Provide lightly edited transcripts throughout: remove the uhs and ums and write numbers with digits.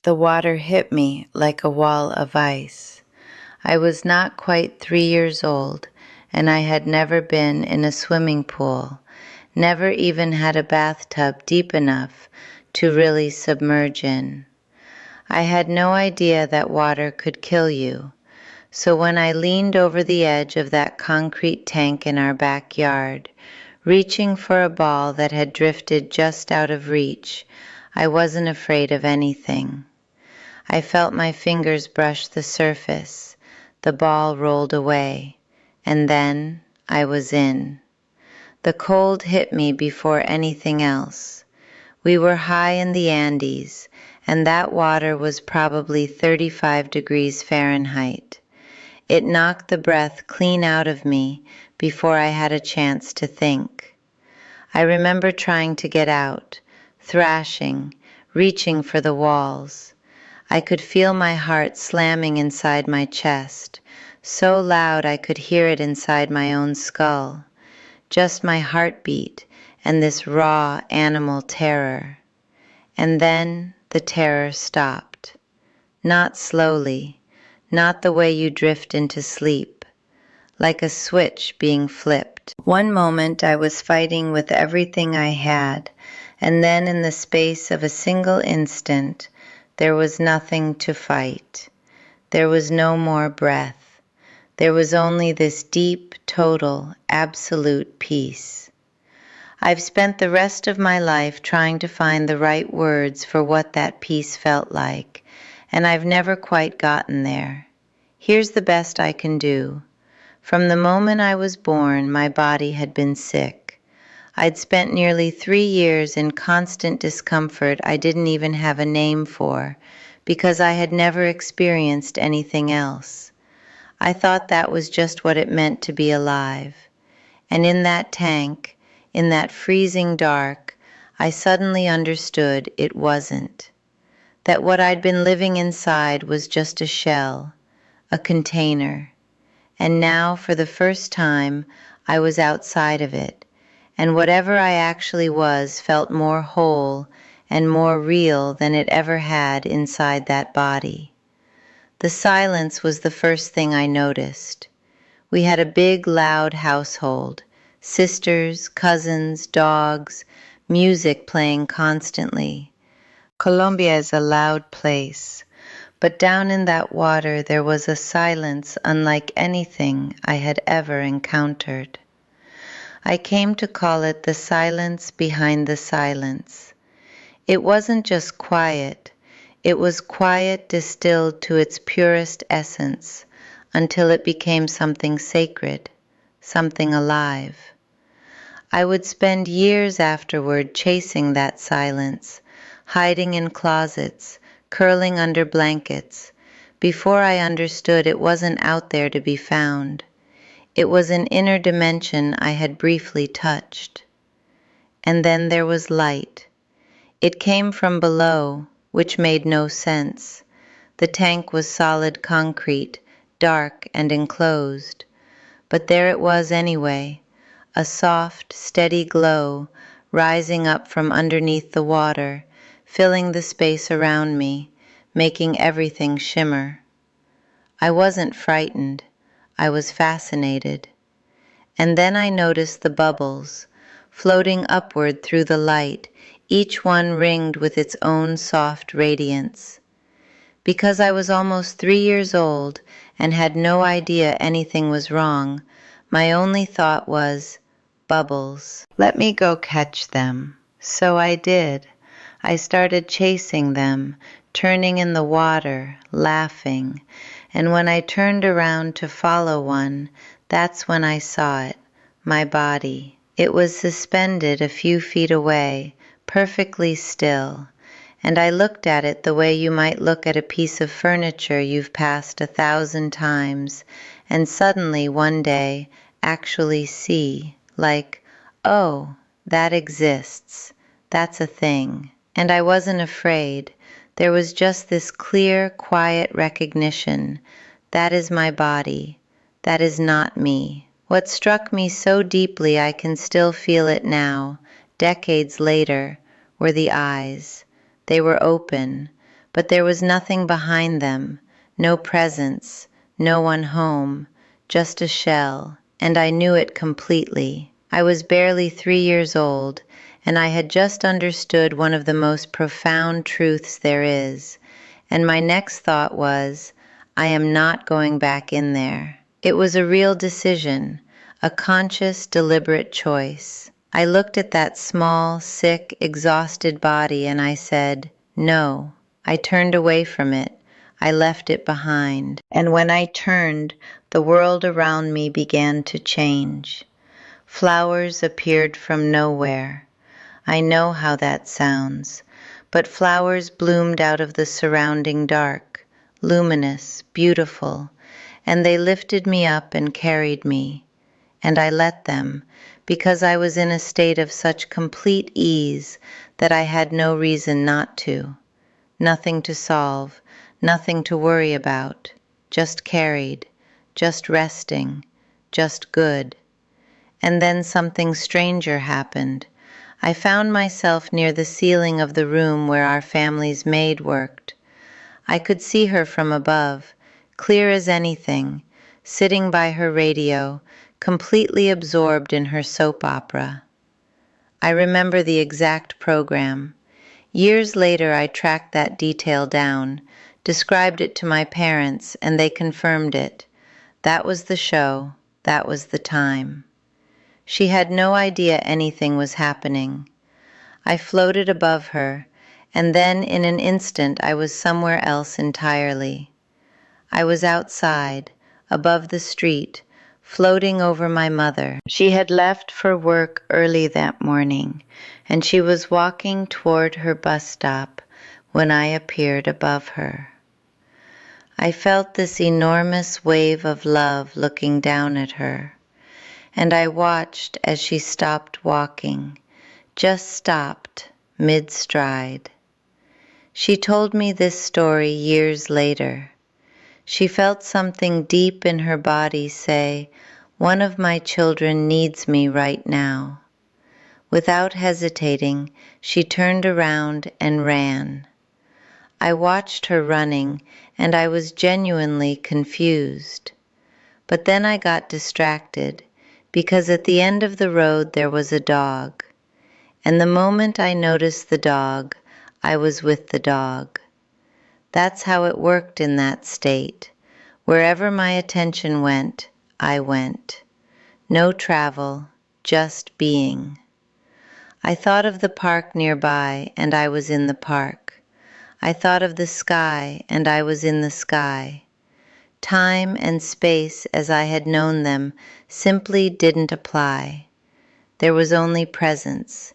The water hit me like a wall of ice. I was not quite 3 years old, and I had never been in a swimming pool, never even had a bathtub deep enough to really submerge in. I had no idea that water could kill you, so when I leaned over the edge of that concrete tank in our backyard, reaching for a ball that had drifted just out of reach, I wasn't afraid of anything. I felt my fingers brush the surface, the ball rolled away, and then I was in. The cold hit me before anything else. We were high in the Andes, and that water was probably 35 degrees Fahrenheit. It knocked the breath clean out of me before I had a chance to think. I remember trying to get out, thrashing, reaching for the walls. I could feel my heart slamming inside my chest, so loud I could hear it inside my own skull. Just my heartbeat and this raw animal terror. And then the terror stopped. Not slowly, not the way you drift into sleep, like a switch being flipped. One moment I was fighting with everything I had, and then in the space of a single instant, there was nothing to fight. There was no more breath. There was only this deep, total, absolute peace. I've spent the rest of my life trying to find the right words for what that peace felt like, and I've never quite gotten there. Here's the best I can do. From the moment I was born, my body had been sick. I'd spent nearly 3 years in constant discomfort I didn't even have a name for, because I had never experienced anything else. I thought that was just what it meant to be alive. And in that tank, in that freezing dark, I suddenly understood it wasn't. That what I'd been living inside was just a shell, a container. And now, for the first time, I was outside of it, and whatever I actually was felt more whole and more real than it ever had inside that body. The silence was the first thing I noticed. We had a big, loud household, sisters, cousins, dogs, music playing constantly. Colombia is a loud place, but down in that water there was a silence unlike anything I had ever encountered. I came to call it the silence behind the silence. It wasn't just quiet, it was quiet distilled to its purest essence until it became something sacred, something alive. I would spend years afterward chasing that silence, hiding in closets, curling under blankets, before I understood it wasn't out there to be found. It was an inner dimension I had briefly touched. And then there was light. It came from below, which made no sense. The tank was solid concrete, dark and enclosed. But there it was anyway, a soft, steady glow rising up from underneath the water, filling the space around me, making everything shimmer. I wasn't frightened. I was fascinated. And then I noticed the bubbles, floating upward through the light, each one ringed with its own soft radiance. Because I was almost 3 years old and had no idea anything was wrong, my only thought was, bubbles. Let me go catch them. So I did. I started chasing them, turning in the water, laughing. And when I turned around to follow one, that's when I saw it, my body. It was suspended a few feet away, perfectly still, and I looked at it the way you might look at a piece of furniture you've passed 1,000 times, and suddenly one day actually see, like, oh, that exists, that's a thing. And I wasn't afraid. There was just this clear, quiet recognition. That is my body. That is not me. What struck me so deeply I can still feel it now, decades later, were the eyes. They were open, but there was nothing behind them, no presence, no one home, just a shell, and I knew it completely. I was barely 3 years old, and I had just understood one of the most profound truths there is, and my next thought was, I am not going back in there. It was a real decision, a conscious, deliberate choice. I looked at that small, sick, exhausted body and I said, no. I turned away from it. I left it behind. And when I turned, the world around me began to change. Flowers appeared from nowhere. I know how that sounds, but flowers bloomed out of the surrounding dark, luminous, beautiful, and they lifted me up and carried me. And I let them, because I was in a state of such complete ease that I had no reason not to. Nothing to solve, nothing to worry about, just carried, just resting, just good. And then something stranger happened. I found myself near the ceiling of the room where our family's maid worked. I could see her from above, clear as anything, sitting by her radio, completely absorbed in her soap opera. I remember the exact program. Years later I tracked that detail down, described it to my parents, and they confirmed it. That was the show, that was the time. She had no idea anything was happening. I floated above her, and then in an instant I was somewhere else entirely. I was outside, above the street, floating over my mother. She had left for work early that morning, and she was walking toward her bus stop when I appeared above her. I felt this enormous wave of love looking down at her, and I watched as she stopped walking, just stopped, mid-stride. She told me this story years later. She felt something deep in her body say, one of my children needs me right now. Without hesitating, she turned around and ran. I watched her running, and I was genuinely confused. But then I got distracted, because at the end of the road there was a dog. And the moment I noticed the dog, I was with the dog. That's how it worked in that state. Wherever my attention went, I went. No travel, just being. I thought of the park nearby, and I was in the park. I thought of the sky, and I was in the sky. Time and space as I had known them simply didn't apply. There was only presence,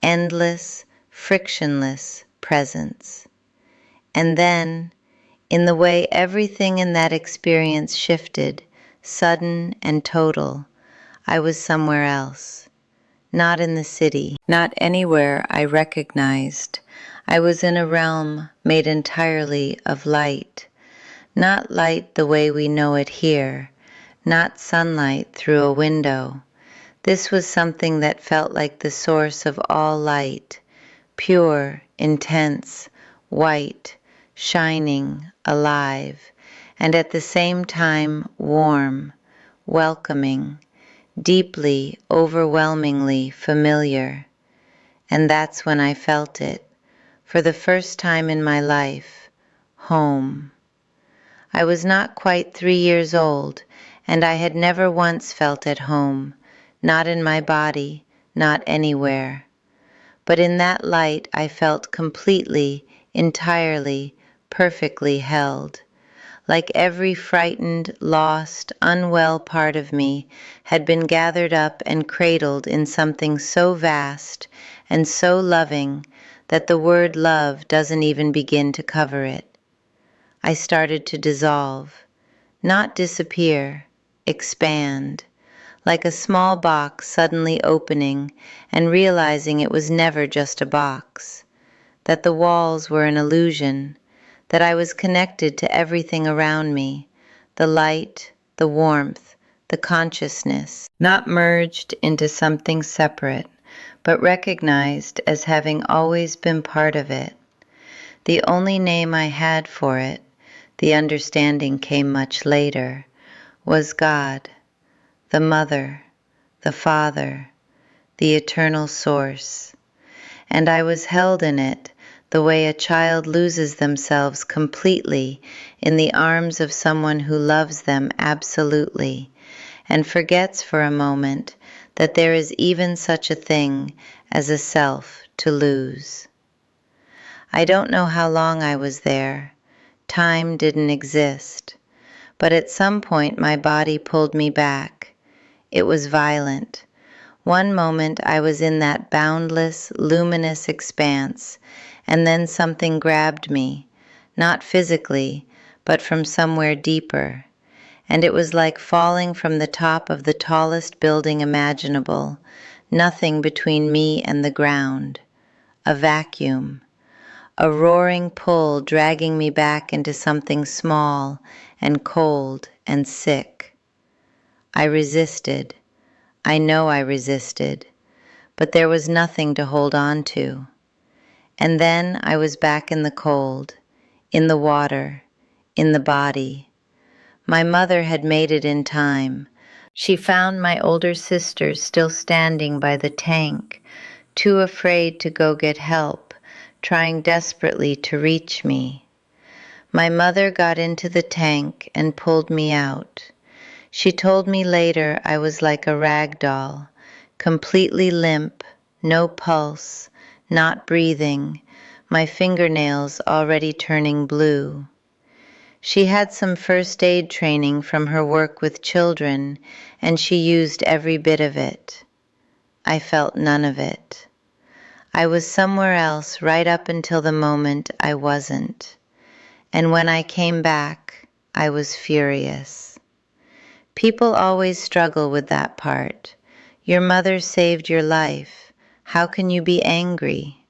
endless, frictionless presence. And then, in the way everything in that experience shifted, sudden and total, I was somewhere else. Not in the city, not anywhere I recognized. I was in a realm made entirely of light. Not light the way we know it here, not sunlight through a window. This was something that felt like the source of all light, pure, intense, white, shining, alive, and at the same time warm, welcoming, deeply, overwhelmingly familiar. And that's when I felt it, for the first time in my life, home. I was not quite 3 years old, and I had never once felt at home, not in my body, not anywhere. But in that light I felt completely, entirely, perfectly held. Like every frightened, lost, unwell part of me had been gathered up and cradled in something so vast and so loving that the word love doesn't even begin to cover it. I started to dissolve, not disappear, expand, like a small box suddenly opening and realizing it was never just a box, that the walls were an illusion, that I was connected to everything around me, the light, the warmth, the consciousness, not merged into something separate, but recognized as having always been part of it. The only name I had for it, the understanding came much later, was God, the Mother, the Father, the eternal source. And I was held in it the way a child loses themselves completely in the arms of someone who loves them absolutely, and forgets for a moment that there is even such a thing as a self to lose. I don't know how long I was there. Time didn't exist. But at some point my body pulled me back. It was violent. One moment I was in that boundless, luminous expanse, and then something grabbed me, not physically, but from somewhere deeper. And it was like falling from the top of the tallest building imaginable, nothing between me and the ground. A vacuum. A roaring pull dragging me back into something small and cold and sick. I resisted. I know I resisted, but there was nothing to hold on to. And then I was back in the cold, in the water, in the body. My mother had made it in time. She found my older sisters still standing by the tank, too afraid to go get help, trying desperately to reach me. My mother got into the tank and pulled me out. She told me later I was like a rag doll, completely limp, no pulse, not breathing, my fingernails already turning blue. She had some first aid training from her work with children, and she used every bit of it. I felt none of it. I was somewhere else right up until the moment I wasn't. And when I came back, I was furious. People always struggle with that part. Your mother saved your life. How can you be angry?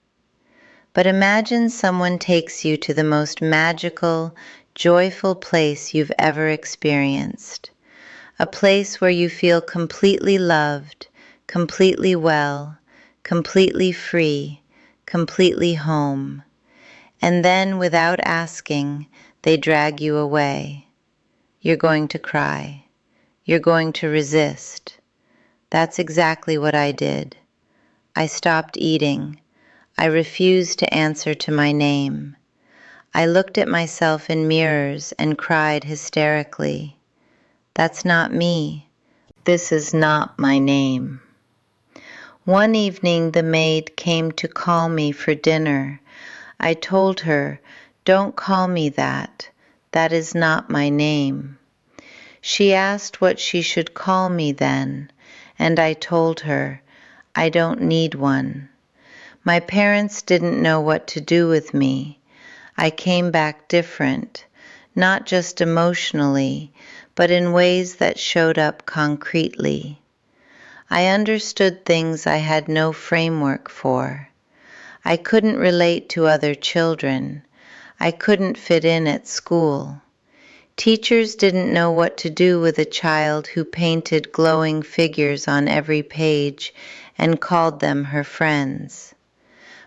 But imagine someone takes you to the most magical, joyful place you've ever experienced. A place where you feel completely loved, completely well, completely free, completely home. And then, without asking, they drag you away. You're going to cry. You're going to resist. That's exactly what I did. I stopped eating. I refused to answer to my name. I looked at myself in mirrors and cried hysterically. That's not me. This is not my name. One evening the maid came to call me for dinner. I told her, "Don't call me that. That is not my name." She asked what she should call me then, and I told her, "I don't need one." My parents didn't know what to do with me. I came back different, not just emotionally, but in ways that showed up concretely. I understood things I had no framework for. I couldn't relate to other children. I couldn't fit in at school. Teachers didn't know what to do with a child who painted glowing figures on every page and called them her friends.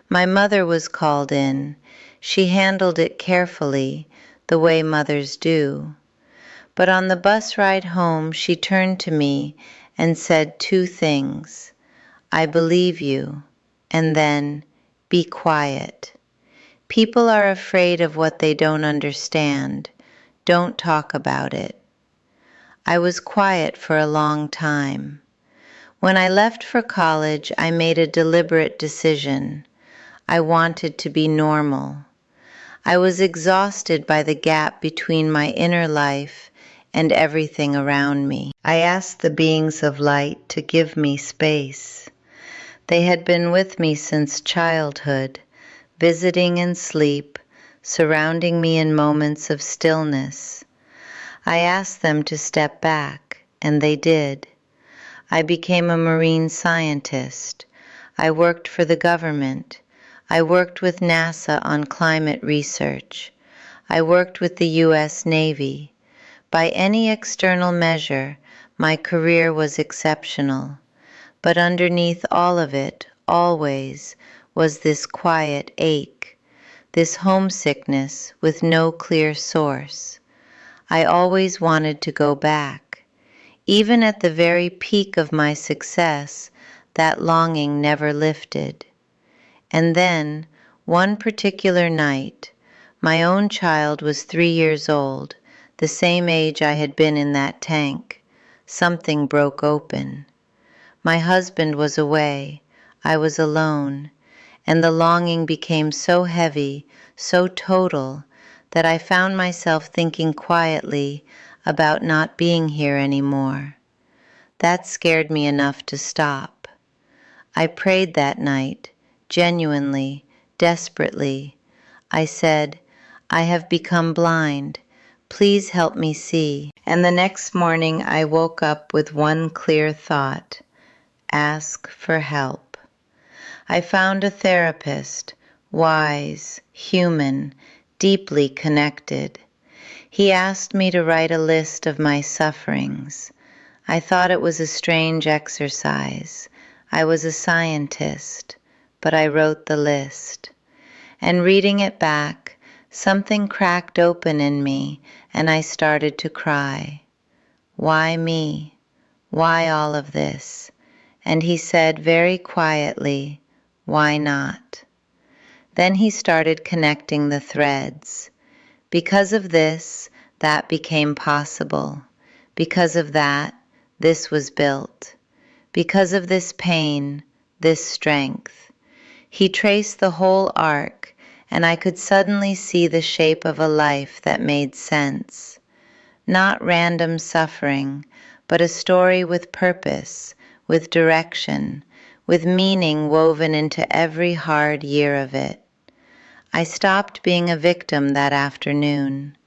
My mother was called in. She handled it carefully, the way mothers do. But on the bus ride home, she turned to me and said two things. "I believe you," and then, "Be quiet. People are afraid of what they don't understand. Don't talk about it." I was quiet for a long time. When I left for college, I made a deliberate decision. I wanted to be normal. I was exhausted by the gap between my inner life and everything around me. I asked the beings of light to give me space. They had been with me since childhood, visiting in sleep, surrounding me in moments of stillness. I asked them to step back, and they did. I became a marine scientist. I worked for the government. I worked with NASA on climate research. I worked with the U.S. Navy. By any external measure, my career was exceptional. But underneath all of it, always, was this quiet ache, this homesickness with no clear source. I always wanted to go back. Even at the very peak of my success, that longing never lifted. And then, one particular night, my own child was 3 years old, the same age I had been in that tank. Something broke open. My husband was away. I was alone. And the longing became so heavy, so total, that I found myself thinking quietly about not being here anymore. That scared me enough to stop. I prayed that night, genuinely, desperately. I said, I have become blind. Please help me see. And the next morning I woke up with one clear thought: ask for help. I found a therapist, wise, human, deeply connected. He asked me to write a list of my sufferings. I thought it was a strange exercise. I was a scientist, but I wrote the list. And reading it back, something cracked open in me, and I started to cry. Why me? Why all of this? And he said very quietly, why not? Then he started connecting the threads. Because of this, that became possible. Because of that, this was built. Because of this pain, this strength. He traced the whole arc, and I could suddenly see the shape of a life that made sense. Not random suffering, but a story with purpose, with direction, with meaning woven into every hard year of it. I stopped being a victim that afternoon.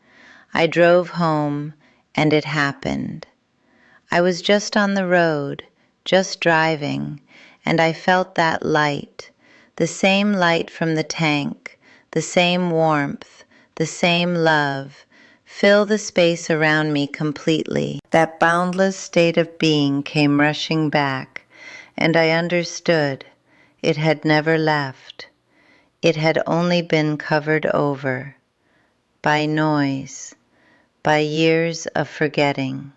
I drove home, and it happened. I was just on the road, just driving, and I felt that light, the same light from the tank, the same warmth, the same love, fill the space around me completely. That boundless state of being came rushing back, and I understood it had never left. It had only been covered over by noise, by years of forgetting.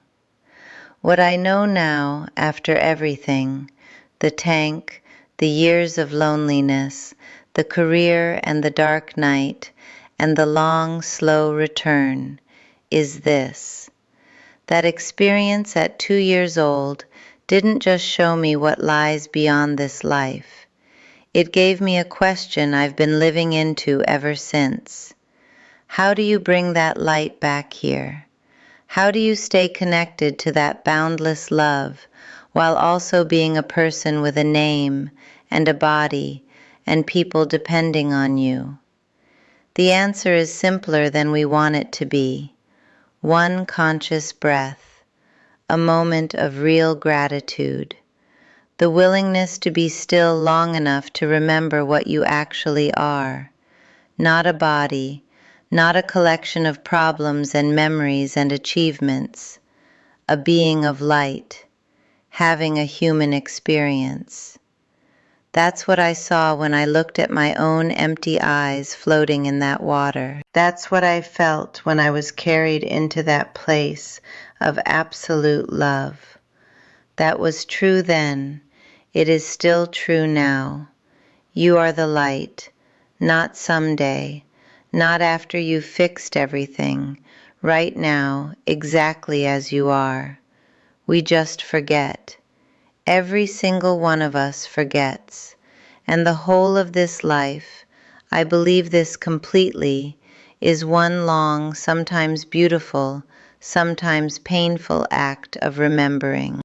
What I know now, after everything, the tank, the years of loneliness, the career and the dark night, and the long, slow return, is this: that experience at 2 years old didn't just show me what lies beyond this life. It gave me a question I've been living into ever since. How do you bring that light back here? How do you stay connected to that boundless love while also being a person with a name and a body and people depending on you? The answer is simpler than we want it to be. One conscious breath, a moment of real gratitude, the willingness to be still long enough to remember what you actually are, not a body, not a collection of problems and memories and achievements, a being of light, having a human experience. That's what I saw when I looked at my own empty eyes floating in that water. That's what I felt when I was carried into that place of absolute love. That was true then. It is still true now. You are the light, not someday, not after you've fixed everything, right now, exactly as you are. We just forget. Every single one of us forgets. And the whole of this life, I believe this completely, is one long, sometimes beautiful, sometimes painful act of remembering.